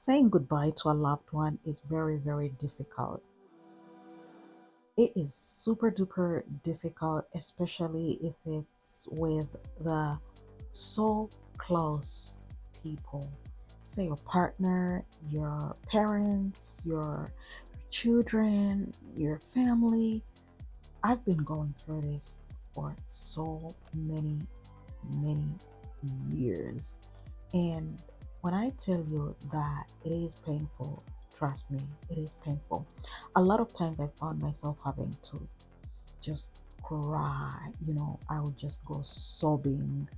Saying goodbye to a loved one is very, very difficult. It is super duper difficult, especially if it's with the so close people. Say your partner, your parents, your children, your family. I've been going through this for so many years. And when I tell you that it is painful, trust me, it is painful. A lot of times I found myself having to just cry, I would just go sobbing.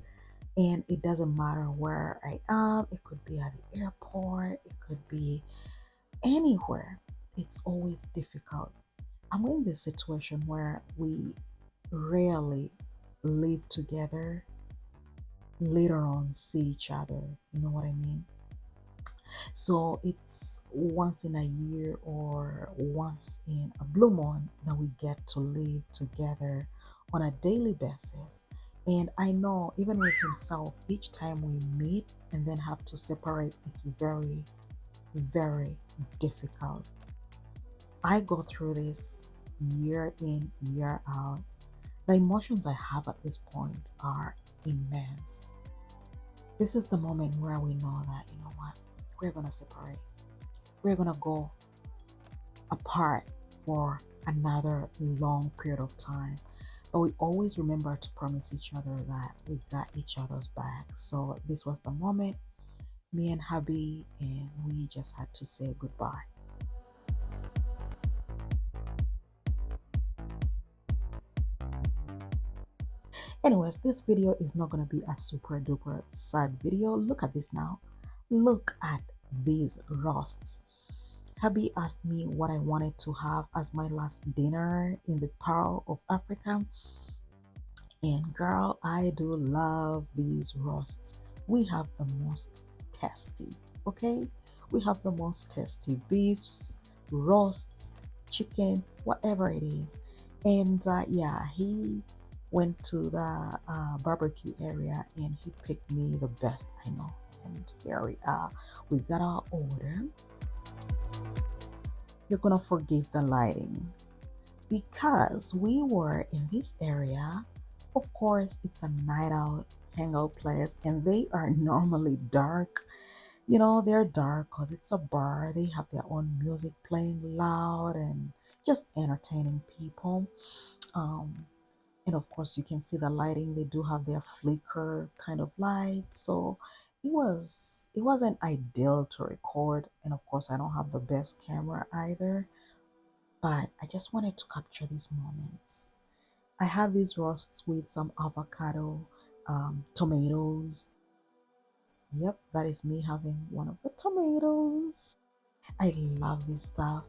And it doesn't matter where I am, it could be at the airport, it could be anywhere. It's always difficult. I'm in this situation where we rarely live together, later on see each other. You know what I mean? So it's once in a year or once in a blue moon that we get to live together on a daily basis. And I know even with himself, each time we meet and then have to separate, it's very, very difficult. I go through this year in, year out. The emotions I have at this point are immense. This is the moment where we know that, you know what, we're going to separate. We're going to go apart for another long period of time. But we always remember to promise each other that we got each other's back. So this was the moment, me and hubby, and we just had to say goodbye. Anyways, this video is not going to be a super duper sad video. Look at this now. Look at these roasts. Hubby asked me what I wanted to have as my last dinner in the Pearl of Africa. And girl, I do love these roasts. We have the most tasty, okay? We have the most tasty beefs, roasts, chicken, whatever it is. And yeah, he went to the barbecue area and he picked me the best I know. And here we are. We got our order. You're gonna forgive the lighting because we were in this area. Of course, it's a night out hangout place and they are normally dark. They're dark because it's a bar. They have their own music playing loud and just entertaining people. And of course, you can see the lighting. They do have their flicker kind of lights. So it wasn't ideal to record. And of course, I don't have the best camera either. But I just wanted to capture these moments. I had these roasts with some avocado, tomatoes. Yep, that is me having one of the tomatoes. I love this stuff.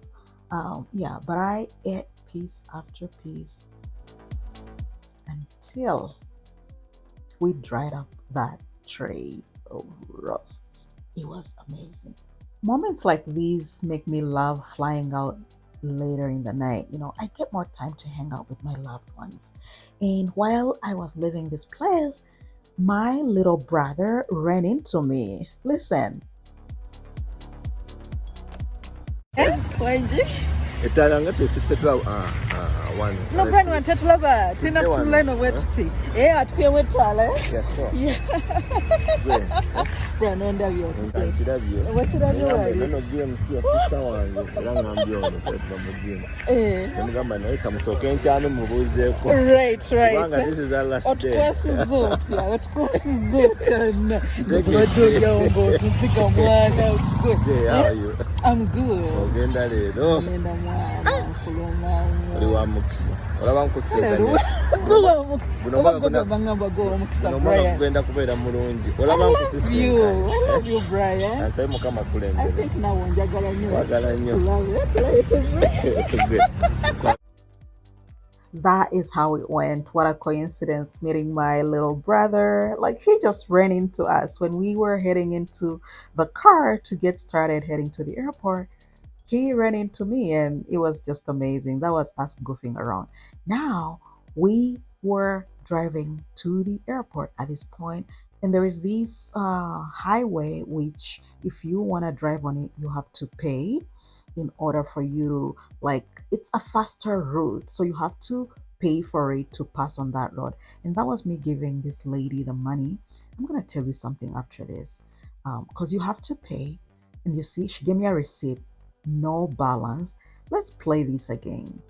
Yeah, but I ate piece after piece until we dried up that tray of roasts. It was amazing. Moments like these make me love flying out later in the night. I get more time to hang out with my loved ones. And while I was leaving this place, my little brother ran into me. Listen. Etalanga tesitwa one. No brand one tetulaba tina tuleno wetuti. Atuye wetala. Yes sir. Yeah. Brand onda byo. Kirabyo. Wakirabyo wali. Nano GMC sister wange era ngambye ono kwetwa mu gym. Ndimugamba naye kamusoke nkyano mubuuzeeko. Right. Kubanga this is our last day. Otukwasizotya. Ndikubadoja ngo tusika mwana gwe. How are you? I'm good. Ogenda leero. Nenda mwana kuloma. Oli wa mukisa. Olaba nkuseeka. Brian. Kugenda kubeera mulungi. Olaba nkusisinga. I love you, Brian. Ansabe Mukama kulembere. I think now njagala nnyo. Wagala nnyo. That is how it went. What a coincidence meeting my little brother. Like, he just ran into us when we were heading into the car to get started heading to the airport. He ran into me and it was just amazing. That was us goofing around. Now we were driving to the airport at this point. And there is this highway which if you want to drive on it you have to pay in order for you to, like, it's a faster route, so you have to pay for it to pass on that road. And that was me giving this lady the money. I'm going to tell you something after this, because you have to pay. And you see she gave me a receipt, no balance. Let's play this again.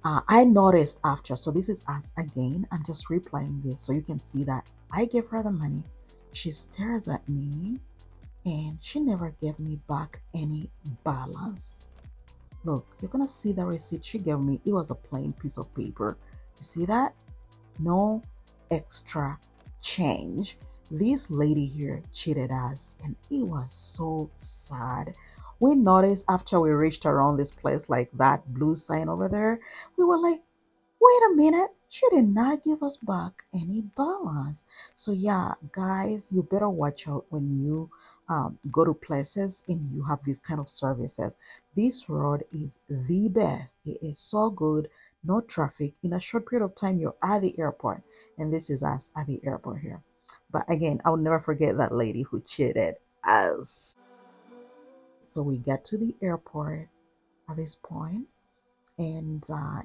I noticed after, so this is us again. I'm just replaying this so you can see that I gave her the money. She stares at me and she never gave me back any balance. Look, you're gonna see the receipt she gave me. It was a plain piece of paper. You see that? No extra change. This lady here cheated us and it was so sad. We noticed after we reached around this place, like that blue sign over there, we were like, wait a minute, she did not give us back any balance. So yeah, guys, you better watch out when you go to places and you have these kind of services. This road is the best. It is so good, no traffic. In a short period of time, you're at the airport. And this is us at the airport here. But again, I'll never forget that lady who cheated us. So we get to the airport at this point, and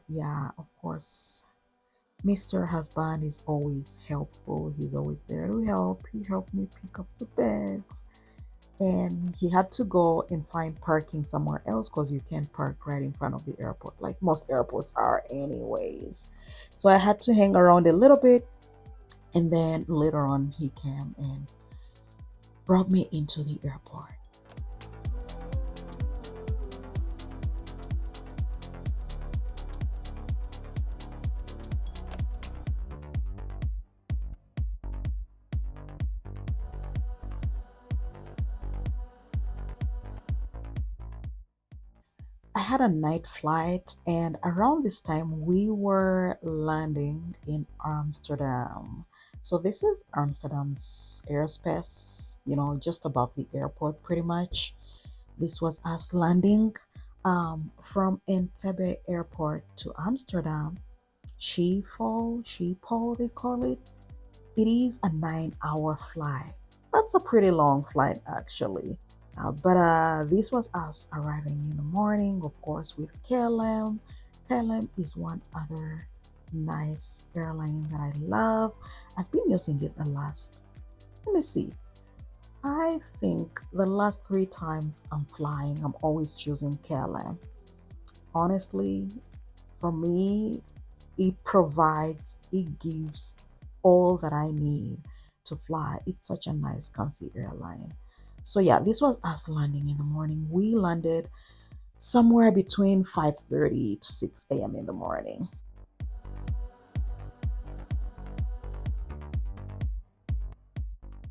yeah, of course, Mr. Husband is always helpful. He's always there to help. He helped me pick up the bags. And he had to go and find parking somewhere else because you can't park right in front of the airport, like most airports are, anyways. So I had to hang around a little bit. And then later on, he came and brought me into the airport. I had a night flight, and around this time, we were landing in Amsterdam. So, this is Amsterdam's airspace, just above the airport, pretty much. This was us landing from Entebbe Airport to Amsterdam. Schiphol, they call it. It is a 9-hour flight. That's a pretty long flight, actually. But this was us arriving in the morning, of course, with KLM. KLM is one other nice airline that I love. I've been using it let me see, I think the last 3 times I'm flying, I'm always choosing KLM. Honestly, for me, it gives all that I need to fly. It's such a nice, comfy airline. So yeah, this was us landing in the morning. We landed somewhere between 5:30 to 6 a.m. in the morning.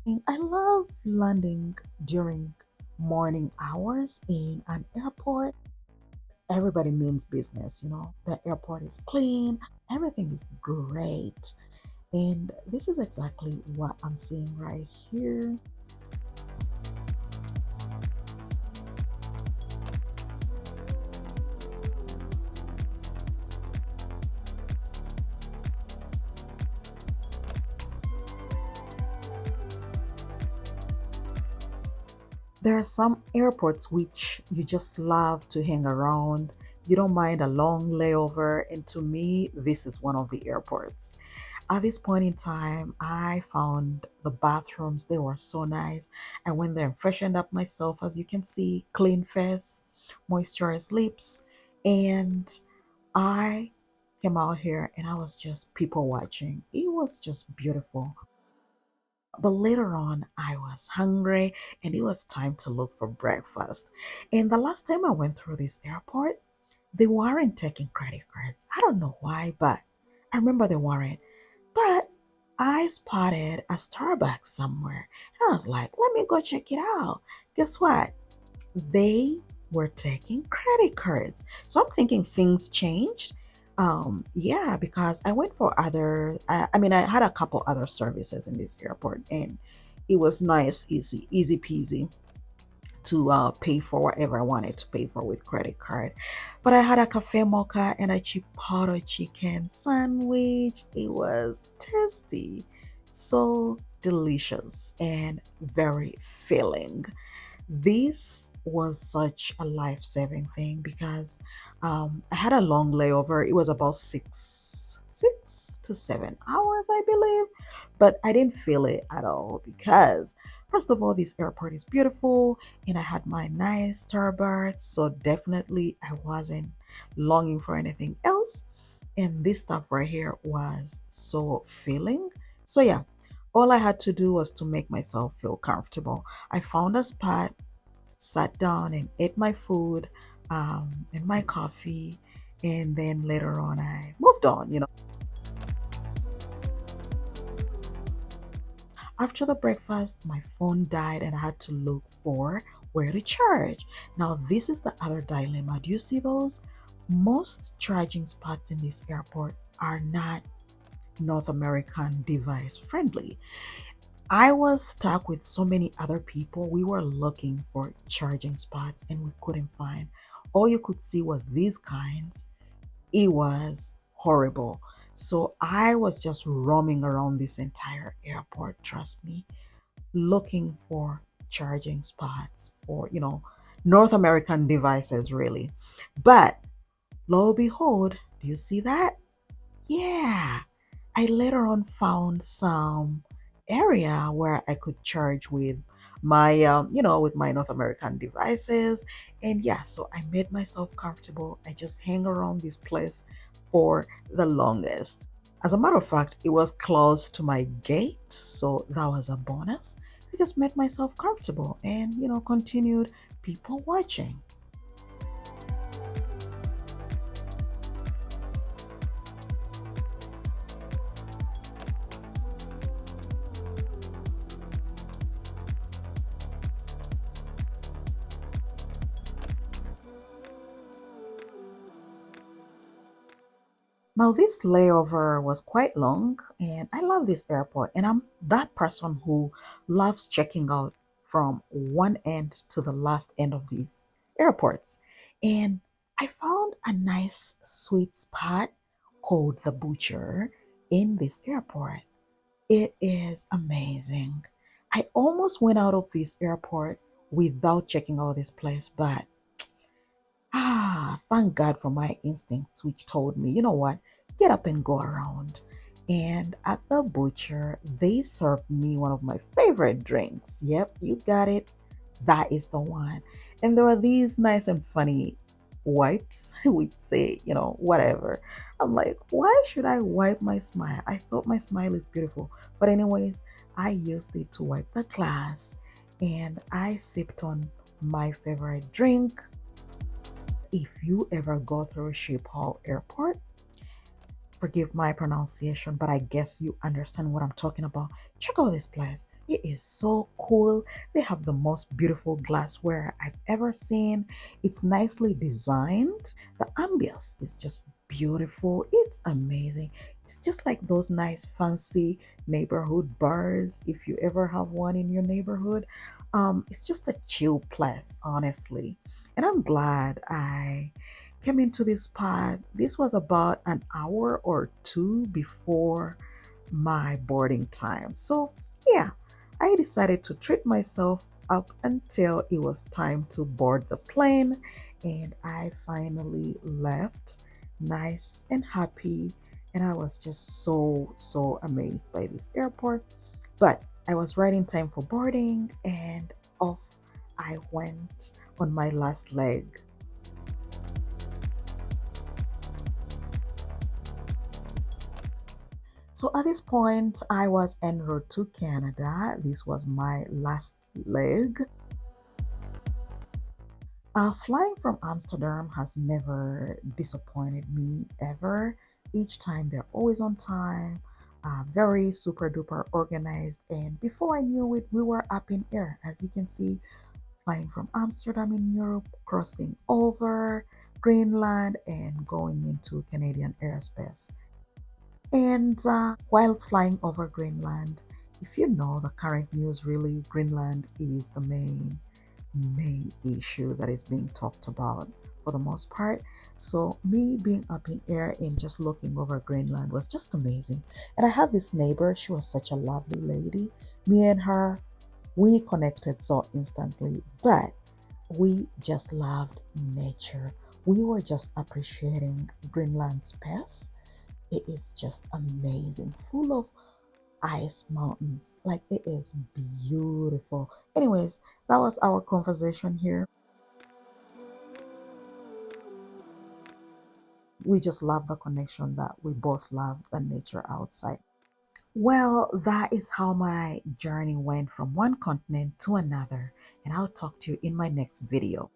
And I love landing during morning hours in an airport. Everybody means business. The airport is clean, everything is great. And this is exactly what I'm seeing right here. There are some airports which you just love to hang around. You don't mind a long layover. And to me, this is one of the airports. At this point in time, I found the bathrooms. They were so nice. I went there and freshened up myself. As you can see, clean face, moisturized lips. And I came out here and I was just people watching. It was just beautiful. But later on, I was hungry and it was time to look for breakfast. And the last time I went through this airport, they weren't taking credit cards. I don't know why, but I remember they weren't. But I spotted a Starbucks somewhere. And I was like, let me go check it out. Guess what? They were taking credit cards. So I'm thinking things changed. Yeah, because I went for I had a couple other services in this airport, and it was nice, easy peasy to pay for whatever I wanted to pay for with credit card. But I had a cafe mocha and a chipotle chicken sandwich. It was tasty, so delicious and very filling. This was such a life-saving thing because I had a long layover. It was about 6 to 7 hours, I believe, but I didn't feel it at all because, first of all, this airport is beautiful, and I had my nice Starbucks, so definitely I wasn't longing for anything else. And this stuff right here was so filling. So yeah, all I had to do was to make myself feel comfortable. I found a spot, sat down, and ate my food and my coffee. And then later on, I moved on. After the breakfast, my phone died and I had to look for where to charge. Now, this is the other dilemma. Do you see those? Most charging spots in this airport are not North American device friendly. I was stuck with so many other people. We were looking for charging spots and we couldn't find. All you could see was these kinds. It was horrible. So I was just roaming around this entire airport, trust me, looking for charging spots for North American devices, really. But lo and behold, do you see that? Yeah, I later on found some area where I could charge with my North American devices. And yeah, so I made myself comfortable. I just hang around this place for the longest. As a matter of fact, it was close to my gate, so that was a bonus. I just made myself comfortable and continued people watching. Now, this layover was quite long, and I love this airport. And I'm that person who loves checking out from one end to the last end of these airports. And I found a nice sweet spot called The Butcher in this airport. It is amazing. I almost went out of this airport without checking out this place, but thank God for my instincts, which told me, you know what, get up and go around. And at the butcher, they served me one of my favorite drinks. Yep, you got it. That is the one. And there were these nice and funny wipes, which say whatever. I'm like, why should I wipe my smile? I thought my smile is beautiful. But, anyways, I used it to wipe the glass and I sipped on my favorite drink. If you ever go through Schiphol Airport, forgive my pronunciation, but I guess you understand what I'm talking about. Check out this place. It is so cool. They have the most beautiful glassware I've ever seen. It's nicely designed. The ambience is just beautiful. It's amazing. It's just like those nice fancy neighborhood bars, if you ever have one in your neighborhood. It's just a chill place, honestly. And I'm glad I came into this spot. This was about an hour or two before my boarding time. So, yeah, I decided to treat myself up until it was time to board the plane. And I finally left nice and happy. And I was just so, so amazed by this airport. But I was right in time for boarding, and off I went on my last leg. So at this point, I was en route to Canada. This was my last leg. Flying from Amsterdam has never disappointed me ever. Each time they're always on time, very super duper organized. And before I knew it, we were up in air. As you can see, flying from Amsterdam in Europe, crossing over Greenland, and going into Canadian airspace. And while flying over Greenland, if you know the current news, really, Greenland is the main issue that is being talked about for the most part. So me being up in air and just looking over Greenland was just amazing. And I had this neighbor. She was such a lovely lady, Me and her, we connected so instantly, but we just loved nature. We were just appreciating Greenland's space. It is just amazing, full of ice mountains. Like it is beautiful. Anyways, that was our conversation here. We just love the connection that we both love the nature outside. Well, that is how my journey went from one continent to another, and I'll talk to you in my next video.